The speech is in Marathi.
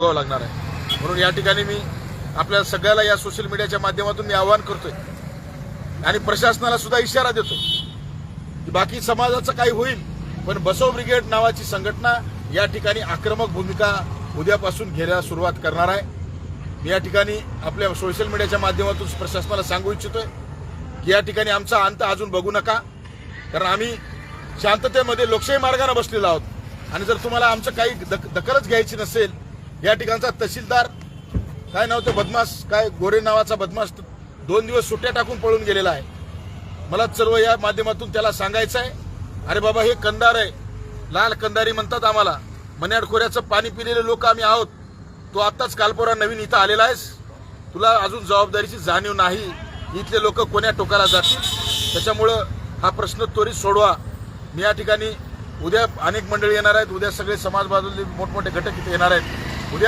लागणार आहे। म्हणून या ठिकाणी मी आपल्या सगळ्याला या सोशल मीडियाच्या माध्यमातून मी आवाहन करतोय आणि प्रशासनाला सुद्धा इशारा देतो की बाकी समाजाचं काही होईल, पण बसव ब्रिगेड नावाची संघटना या ठिकाणी आक्रमक भूमिका उद्यापासून घ्यायला सुरुवात करणार आहे। मी या ठिकाणी आपल्या सोशल मीडियाच्या माध्यमातून प्रशासनाला सांगू इच्छितोय की या ठिकाणी आमचा अंत अजून बघू नका, कारण आम्ही शांततेमध्ये लोकशाही मार्गाने बसलेलो आहोत आणि जर तुम्हाला आमचं काही दखलच घ्यायची नसेल, या ठिकाणचा तहसीलदार काय नाव ते बदमाश, काय गोरे नावाचा बदमाश 2 दिवस सुट्ट्या टाकून पळून गेलेला आहे। मला सर्व या माध्यमातून त्याला सांगायचं आहे, अरे बाबा हे कंदार आहे, लाल कंदारी म्हणतात आम्हाला, मन्याड खोऱ्याचं पाणी पिलेले लोक आम्ही आहोत। तू आत्ताच कालपोरा नवीन इथं आलेला आहेस, तुला अजून जबाबदारीची जाणीव नाही, इथले लोक कोण्या टोकाला जातील, त्याच्यामुळं हा प्रश्न त्वरित सोडवा। मी या ठिकाणी उद्या अनेक मंडळी येणार आहेत, उद्या सगळे समाज बांधव मोठमोठे घटक इथे येणार आहेत।